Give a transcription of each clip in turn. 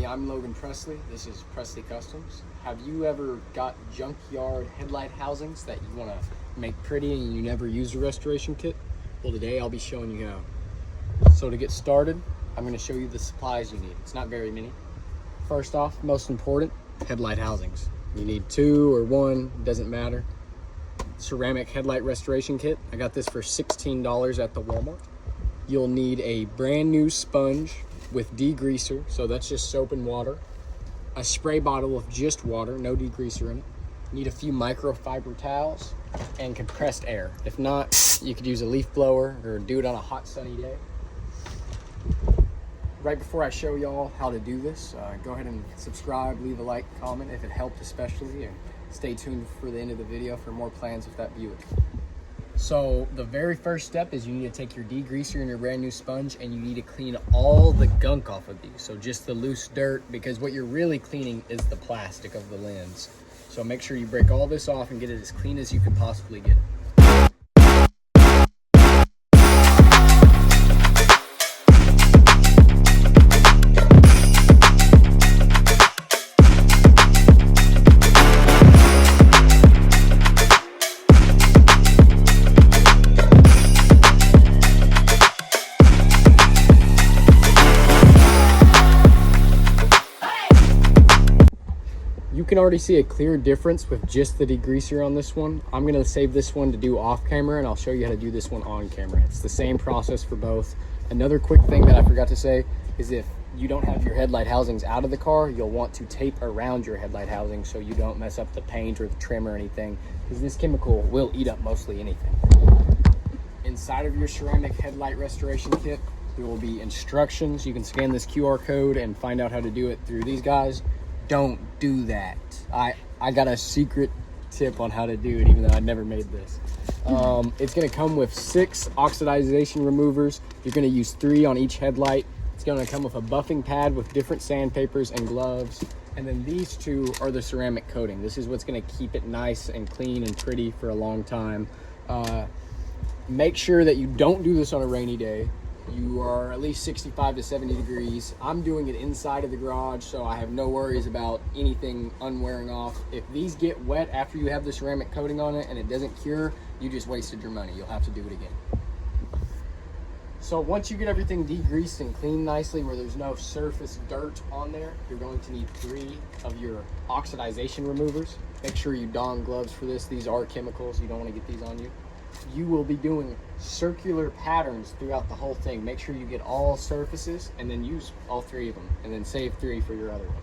me, I'm Logan Presley. This is Presley Customs. Have you ever got junkyard headlight housings that you want to make pretty and you never used a restoration kit? Well, today I'll be showing you how. So to get started, I'm going to show you the supplies you need. It's not very many. First off, most important, headlight housings. You need 2 or 1, doesn't matter. Ceramic headlight restoration kit. I got this for $16 at the Walmart. You'll need a brand new sponge with degreaser, so that's just soap and water. A spray bottle of just water, no degreaser in it. Need a few microfiber towels and compressed air. If not, you could use a leaf blower or do it on a hot sunny day. Right before I show y'all how to do this, go ahead and subscribe, leave a like, comment if it helped especially, and stay tuned for the end of the video for more plans with that Buick. So the very first step is you need to take your degreaser and your brand new sponge and you need to clean all the gunk off of these. So just the loose dirt, because what you're really cleaning is the plastic of the lens. So make sure you break all this off and get it as clean as you can possibly get it. You can already see a clear difference with just the degreaser on this one. I'm gonna save this one to do off camera and I'll show you how to do this one on camera. It's the same process for both. Another quick thing that I forgot to say is if you don't have your headlight housings out of the car, you'll want to tape around your headlight housing so you don't mess up the paint or the trim or anything, because this chemical will eat up mostly anything. Inside of your ceramic headlight restoration kit, there will be instructions. You can scan this QR code and find out how to do it through these guys. Don't do that. I got a secret tip on how to do it, even though I never made this. It's gonna come with 6 oxidization removers. You're gonna use 3 on each headlight. It's gonna come with a buffing pad with different sandpapers and gloves. And then these 2 are the ceramic coating. This is what's gonna keep it nice and clean and pretty for a long time. Make sure that you don't do this on a rainy day. You are at least 65 to 70 degrees. I'm doing it inside of the garage, so I have no worries about anything unwearing off. If these get wet after you have the ceramic coating on it and it doesn't cure, you just wasted your money. You'll have to do it again. So once you get everything degreased and cleaned nicely where there's no surface dirt on there, you're going to need 3 of your oxidization removers. Make sure you don gloves for this. These are chemicals. You don't want to get these on you. You will be doing circular patterns throughout the whole thing. Make sure you get all surfaces and then use all 3 of them and then save 3 for your other one.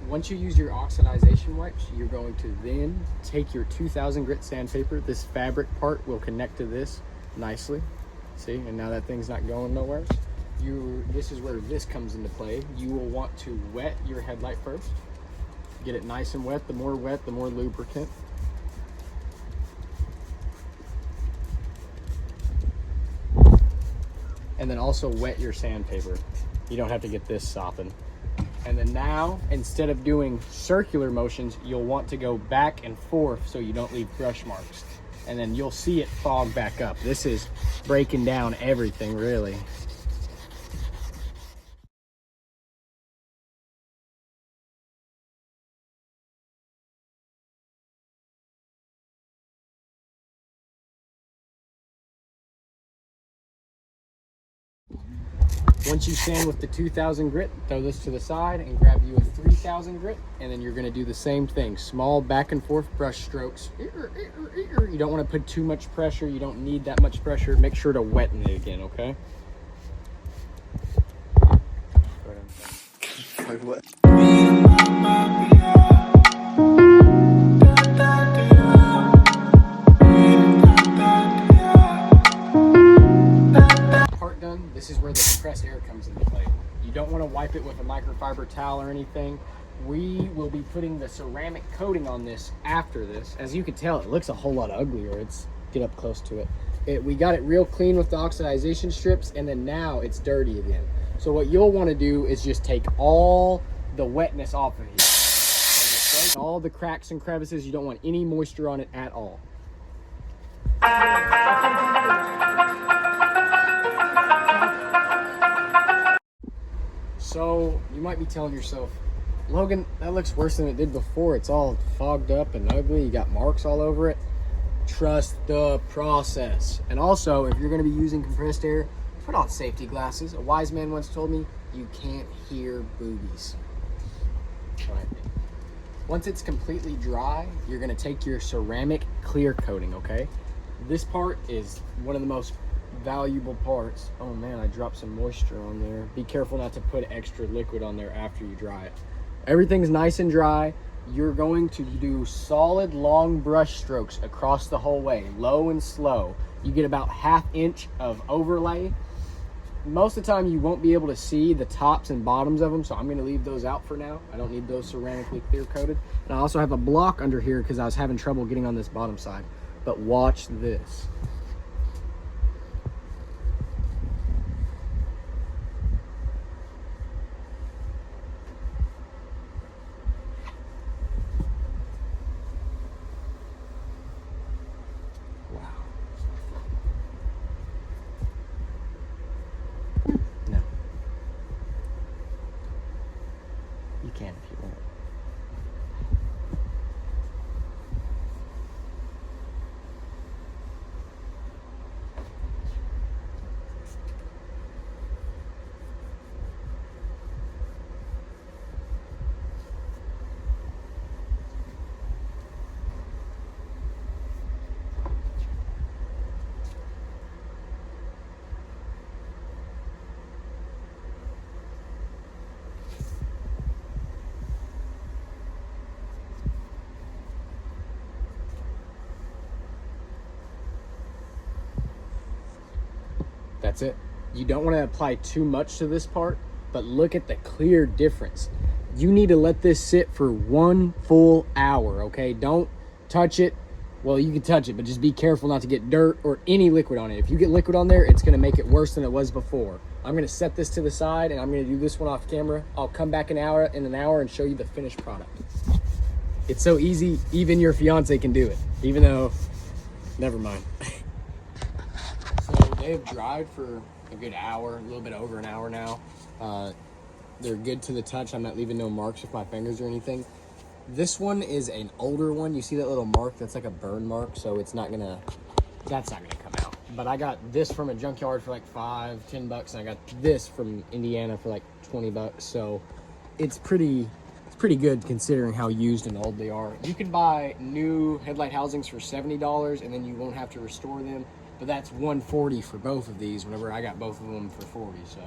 Once you use your oxidization wipes, you're going to then take your 2000 grit sandpaper. This fabric part will connect to this nicely. See, and now that thing's not going nowhere. This is where this comes into play. You will want to wet your headlight first. Get it nice and wet. The more wet, the more lubricant. And then also wet your sandpaper. You don't have to get this sopping. And then now, instead of doing circular motions, you'll want to go back and forth so you don't leave brush marks. And then you'll see it fog back up. This is breaking down everything, really. Once you sand with the 2000 grit, throw this to the side and grab you a 3000 grit, and then you're going to do the same thing. Small back and forth brush strokes. You don't want to put too much pressure. You don't need that much pressure. Make sure to wetten it again, okay? Like what? don't want to wipe it with a microfiber towel or anything. We will be putting the ceramic coating on this after this. As you can tell, it looks a whole lot uglier. Get up close to it. We got it real clean with the oxidization strips, and then now it's dirty again. So what you'll want to do is just take all the wetness off of here. So all the cracks and crevices, you don't want any moisture on it at all. So you might be telling yourself, Logan, that looks worse than it did before. It's all fogged up and ugly. You got marks all over it. Trust the process. And also, if you're going to be using compressed air, put on safety glasses. A wise man once told me, you can't hear boobies. Right. Once it's completely dry, you're going to take your ceramic clear coating, okay? This part is one of the most valuable parts. Oh man, I dropped some moisture on there. Be careful not to put extra liquid on there after you dry it. Everything's nice and dry. You're going to do solid long brush strokes across the whole way, low and slow. You get about 1/2 inch of overlay. Most of the time you won't be able to see the tops and bottoms of them, so I'm going to leave those out for now. I don't need those ceramically clear coated. And I also have a block under here because I was having trouble getting on this bottom side. But watch this. You can if you want. That's it. You don't want to apply too much to this part, but look at the clear difference. You need to let this sit for 1 full hour, okay? Don't touch it. Well, you can touch it, but just be careful not to get dirt or any liquid on it. If you get liquid on there, it's going to make it worse than it was before. I'm going to set this to the side, and I'm going to do this one off camera. I'll come back in an hour and show you the finished product. It's so easy, even your fiance can do it, even though, never mind. So they have dried for a good hour, a little bit over an hour now. They're good to the touch. I'm not leaving no marks with my fingers or anything. This one is an older one. You see that little mark? That's like a burn mark, so that's not gonna come out. But I got this from a junkyard for like $5-10, and I got this from Indiana for like $20. So it's pretty good considering how used and old they are. You can buy new headlight housings for $70, and then you won't have to restore them. But that's $140 for both of these. Whenever I got both of them for $40, so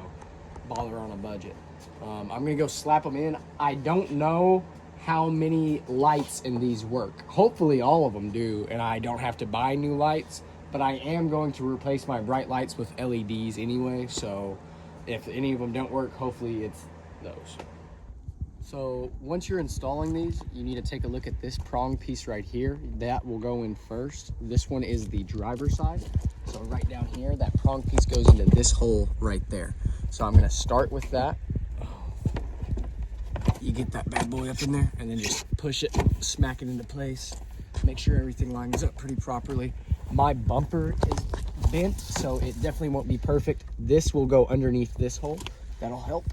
baller on a budget. I'm gonna go slap them in. I don't know how many lights in these work. Hopefully all of them do, and I don't have to buy new lights, but I am going to replace my bright lights with LEDs anyway, so if any of them don't work, hopefully it's those. So once you're installing these, you need to take a look at this prong piece right here. That will go in first. This one is the driver's side. So right down here, that prong piece goes into this hole right there. So I'm gonna start with that. You get that bad boy up in there and then just push it, smack it into place. Make sure everything lines up pretty properly. My bumper is bent, so it definitely won't be perfect. This will go underneath this hole. That'll help.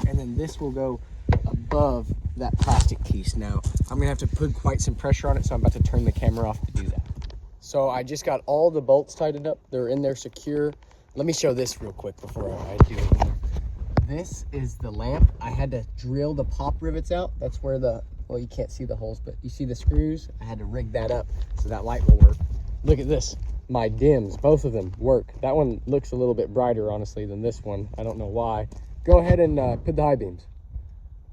And then this will go above that plastic piece. Now, I'm gonna have to put quite some pressure on it, so I'm about to turn the camera off to do that. So I just got all the bolts tightened up. They're in there secure. Let me show this real quick before I do it. This is the lamp. I had to drill the pop rivets out. That's where well, you can't see the holes, but you see the screws? I had to rig that up so that light will work. Look at this. My dims, both of them work. That one looks a little bit brighter, honestly, than this one. I don't know why. Go ahead and put the high beams.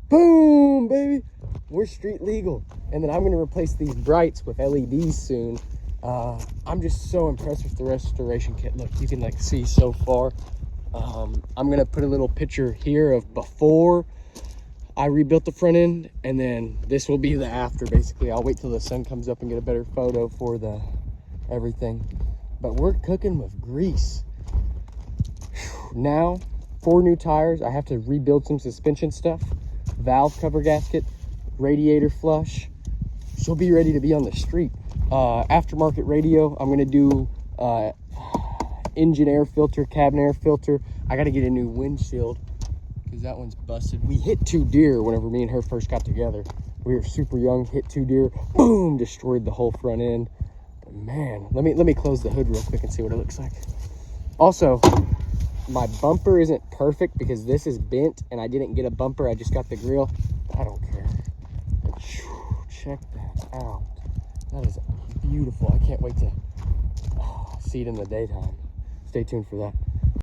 Boom, baby. We're street legal. And then I'm going to replace these brights with LEDs soon. I'm just so impressed with the restoration kit. Look, you can like see so far. I'm gonna put a little picture here of before I rebuilt the front end, and then this will be the after. Basically, I'll wait till the sun comes up and get a better photo for the everything. But we're cooking with grease. Now, 4 new tires. I have to rebuild some suspension stuff, valve cover gasket, radiator flush. She'll be ready to be on the street. Aftermarket radio. I'm gonna do engine air filter, cabin air filter. I gotta get a new windshield because that one's busted. We hit 2 deer whenever me and her first got together. We were super young, hit 2 deer, boom, destroyed the whole front end. But man, let me close the hood real quick and see what it looks like. Also, my bumper isn't perfect because this is bent and I didn't get a bumper. I just got the grill. I don't care. But check that out. That is beautiful. I can't wait to see it in the daytime. Stay tuned for that.